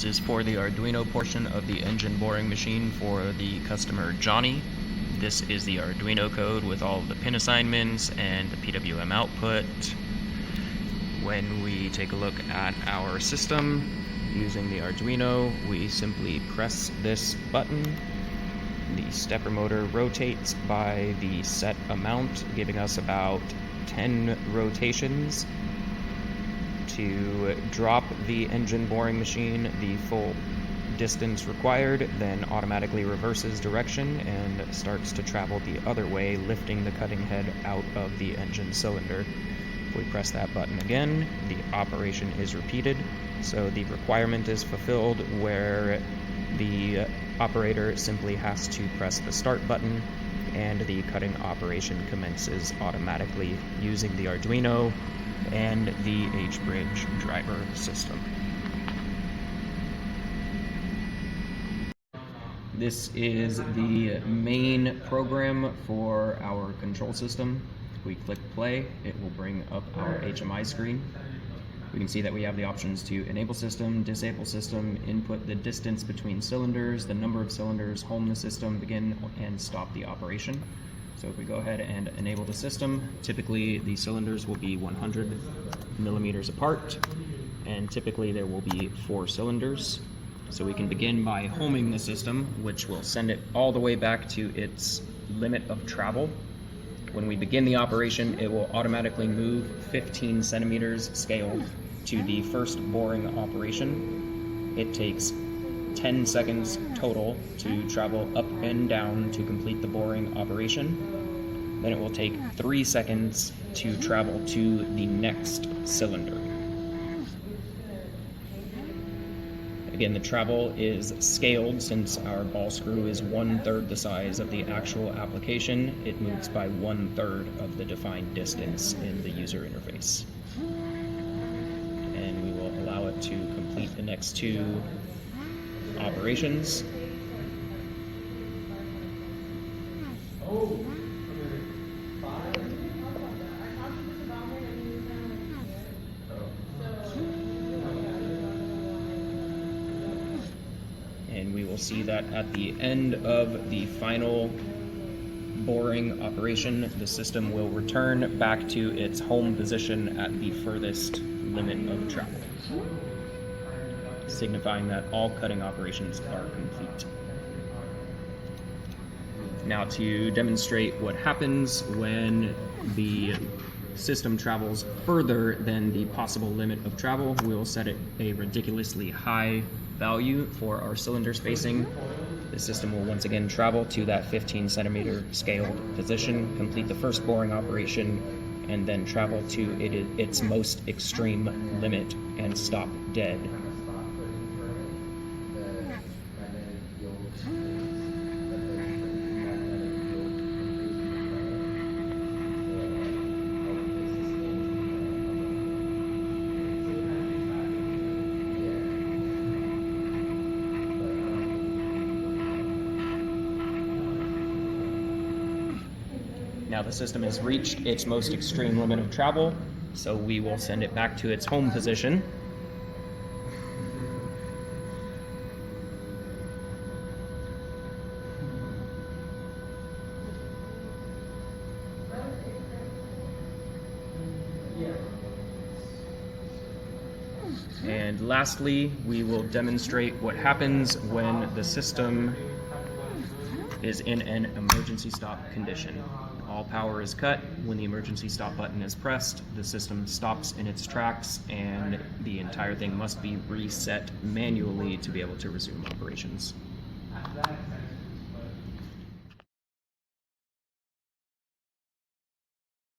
This is for the Arduino portion of the engine boring machine for the customer Johnny. This is the Arduino code with all of the pin assignments and the PWM output. When we take a look at our system using the Arduino, we simply press this button. The stepper motor rotates by the set amount, giving us about 10 rotations. To drop the engine boring machine the full distance required, then automatically reverses direction and starts to travel the other way, lifting the cutting head out of the engine cylinder. If we press that button again, the operation is repeated, so the requirement is fulfilled where the operator simply has to press the start button and the cutting operation commences automatically using the Arduino and the H-bridge driver system. This is the main program for our control system. If we click play, it will bring up our HMI screen. We can see that we have the options to enable system, disable system, input the distance between cylinders, the number of cylinders, home the system, begin and stop the operation. So if we go ahead and enable the system, typically the cylinders will be 100 millimeters apart, and typically there will be 4 cylinders. So we can begin by homing the system, which will send it all the way back to its limit of travel. When we begin the operation, it will automatically move 15 centimeters scaled to the first boring operation. It takes 10 seconds total to travel up and down to complete the boring operation. Then it will take 3 seconds to travel to the next cylinder. Again, the travel is scaled since our ball screw is 1/3 the size of the actual application. It moves by 1/3 of the defined distance in the user interface. And we will allow it to complete the next 2 operations. And we will see that at the end of the final boring operation, the system will return back to its home position at the furthest limit of travel, signifying that all cutting operations are complete. Now, to demonstrate what happens when the system travels further than the possible limit of travel, we'll set it a ridiculously high value for our cylinder spacing. The system will once again travel to that 15 centimeter scaled position, complete the first boring operation, and then travel to its most extreme limit and stop dead. Now the system has reached its most extreme limit of travel, so we will send it back to its home position. And lastly, we will demonstrate what happens when the system is in an emergency stop condition. All power is cut. When the emergency stop button is pressed, the system stops in its tracks and the entire thing must be reset manually to be able to resume operations.